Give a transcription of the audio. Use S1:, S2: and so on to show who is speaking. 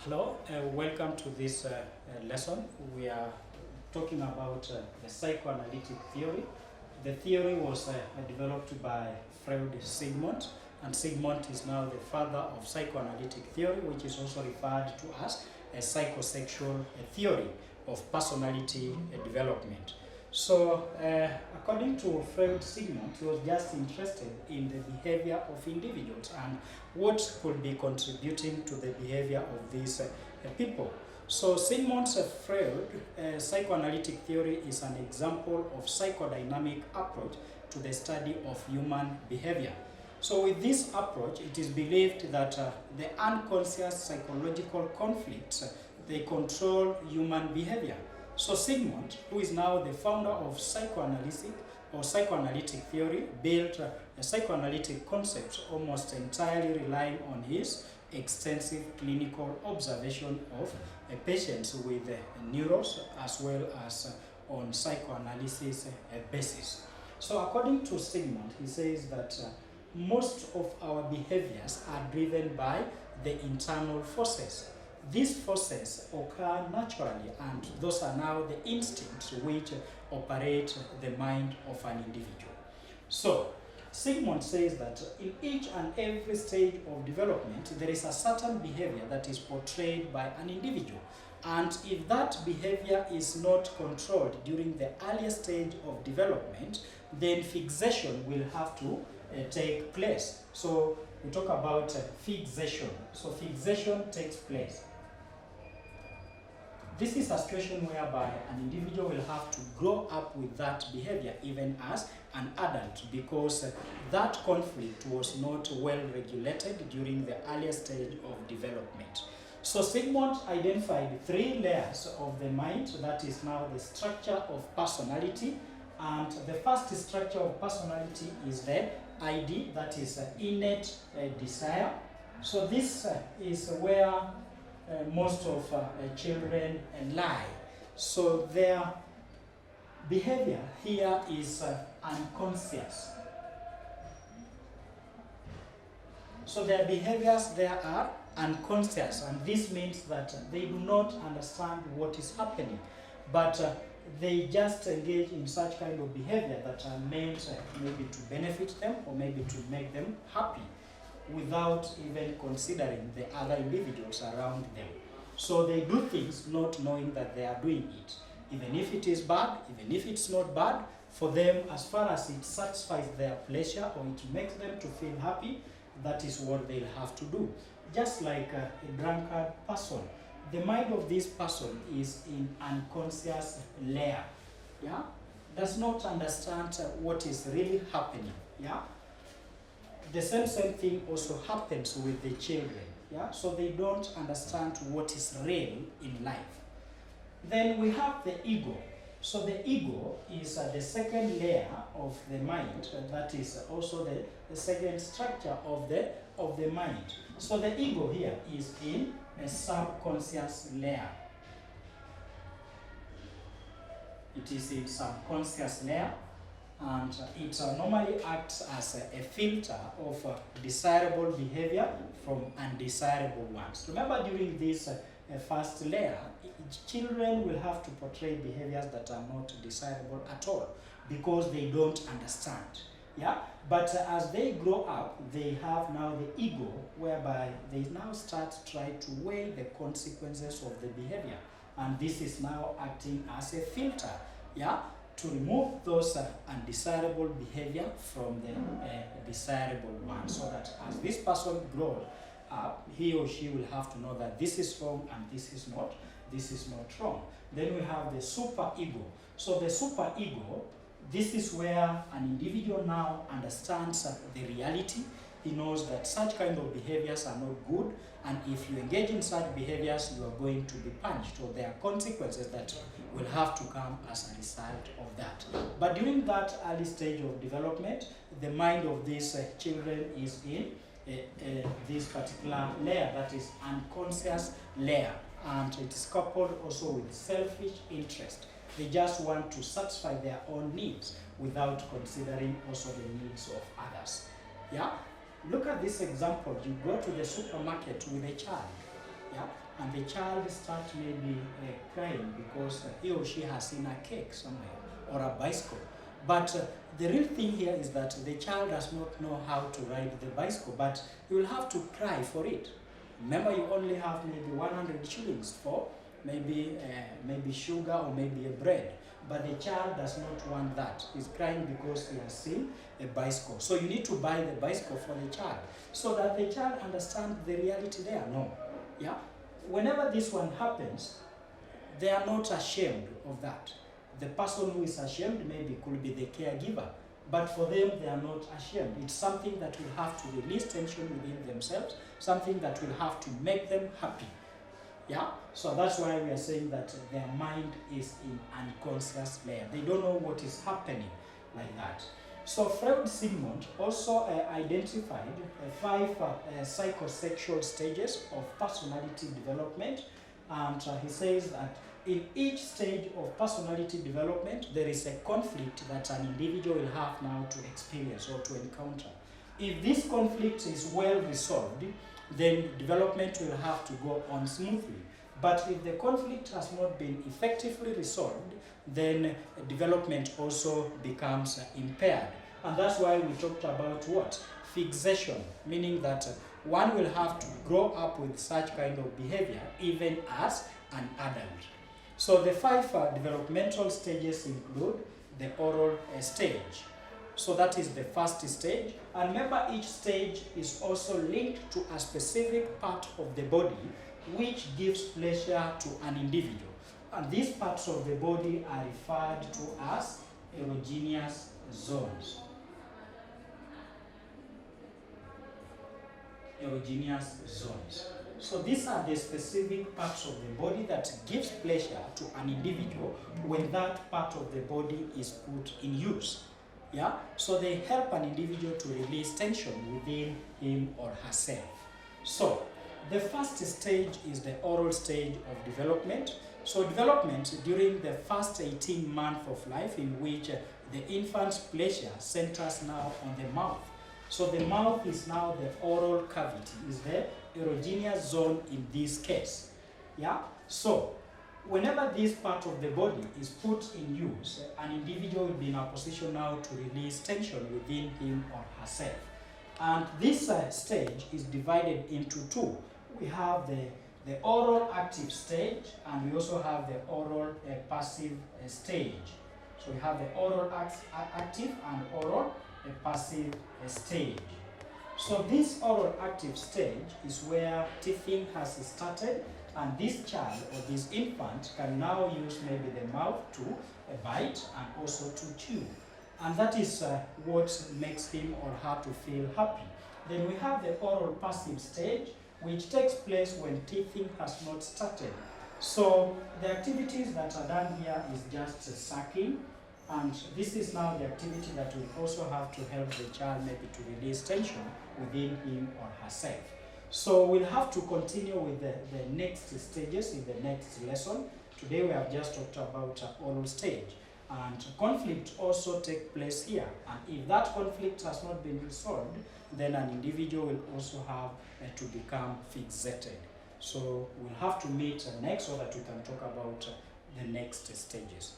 S1: Hello, welcome to this lesson. We are talking about the psychoanalytic theory. The theory was developed by Freud Sigmund, and Sigmund is now the father of psychoanalytic theory, which is also referred to as a psychosexual theory of personality development. So, according to Freud Sigmund, he was just interested in the behavior of individuals and what could be contributing to the behavior of these people. So Sigmund's Freud psychoanalytic theory is an example of psychodynamic approach to the study of human behavior. So with this approach, it is believed that the unconscious psychological conflicts, they control human behavior. So Sigmund, who is now the founder of psychoanalytic theory, built psychoanalytic concepts almost entirely relying on his extensive clinical observation of patients with neurons as well as on psychoanalysis basis. So according to Sigmund, he says that most of our behaviors are driven by the internal forces. These forces occur naturally, and those are now the instincts which operate the mind of an individual. So, Sigmund says that in each and every stage of development, there is a certain behavior that is portrayed by an individual. And if that behavior is not controlled during the earlier stage of development, then fixation will have to take place. So, we talk about fixation. So, fixation takes place. This is a situation whereby an individual will have to grow up with that behavior even as an adult, because that conflict was not well regulated during the earlier stage of development. So Sigmund identified three layers of the mind, that is now the structure of personality. And the first structure of personality is the ID, that is innate desire. So this is where most of children lie. So their behavior here is unconscious. So their behaviors there are unconscious, and this means that they do not understand what is happening, but they just engage in such kind of behavior that are meant maybe to benefit them or maybe to make them happy, without even considering the other individuals around them. So they do things not knowing that they are doing it. Even if it is bad, even if it's not bad, for them, as far as it satisfies their pleasure or it makes them to feel happy, that is what they'll have to do. Just like a drunkard person, the mind of this person is in unconscious layer, yeah? Does not understand what is really happening, yeah? The same thing also happens with the children, yeah? So they don't understand what is real in life. Then we have the ego. So the ego is the second layer of the mind, that is also the second structure of the mind. So the ego here is in a subconscious layer. It is in subconscious layer, and it normally acts as a filter of desirable behavior from undesirable ones. Remember, during this first layer, children will have to portray behaviors that are not desirable at all because they don't understand. Yeah, but as they grow up, they have now the ego, whereby they now start to try to weigh the consequences of the behavior, and this is now acting as a filter, yeah, to remove those undesirable behavior from the desirable one, so that as this person grows up, he or she will have to know that this is wrong and this is not wrong. Then we have the super ego. So the super ego, this is where an individual now understands the reality. He knows that such kind of behaviors are not good, and if you engage in such behaviors, you are going to be punished, or there are consequences that will have to come as a result of that. But during that early stage of development, the mind of these children is in this particular layer, that is unconscious layer, and it is coupled also with selfish interest. They just want to satisfy their own needs without considering also the needs of others. Yeah? Look at this example. You go to the supermarket with a child. yeah, and the child starts maybe crying because he or she has seen a cake somewhere or a bicycle. But the real thing here is that the child does not know how to ride the bicycle, but you will have to cry for it. Remember, you only have maybe 100 shillings for maybe sugar or maybe a bread. But the child does not want that. He's crying because he has seen a bicycle. So you need to buy the bicycle for the child so that the child understands the reality there. No. Yeah? Whenever this one happens, they are not ashamed of that. The person who is ashamed maybe could be the caregiver. But for them, they are not ashamed. It's something that will have to release tension within themselves, something that will have to make them happy. Yeah? So that's why we are saying that their mind is in unconscious layer. They don't know what is happening like that. So Freud Sigmund also identified 5 psychosexual stages of personality development. And he says that in each stage of personality development, there is a conflict that an individual will have now to experience or to encounter. If this conflict is well resolved, then development will have to go on smoothly. But if the conflict has not been effectively resolved, then development also becomes impaired. And that's why we talked about what? Fixation, meaning that one will have to grow up with such kind of behavior even as an adult. So the 5 developmental stages include the oral stage. So that is the first stage. And remember, each stage is also linked to a specific part of the body which gives pleasure to an individual. And these parts of the body are referred to as erogenous zones. Erogenous zones. So these are the specific parts of the body that gives pleasure to an individual when that part of the body is put in use. Yeah? So they help an individual to release tension within him or herself. So the first stage is the oral stage of development. So development during the first 18 months of life, in which the infant's pleasure centers now on the mouth. So the mouth is now the oral cavity, is the erogenous zone in this case. Yeah? So whenever this part of the body is put in use, an individual will be in a position now to release tension within him or herself. And this stage is divided into 2. We have the oral active stage, and we also have the oral passive stage. So we have the oral active and oral passive stage. So this oral active stage is where teething has started, and this child or this infant can now use maybe the mouth to bite and also to chew. And that is what makes him or her to feel happy. Then we have the oral passive stage, which takes place when teething has not started. So the activities that are done here is just sucking, and this is now the activity that will also have to help the child maybe to release tension within him or herself. So we'll have to continue with the next stages in the next lesson. Today we have just talked about oral stage. And conflict also takes place here. And if that conflict has not been resolved, then an individual will also have to become fixated. So we'll have to meet next so that we can talk about the next stages.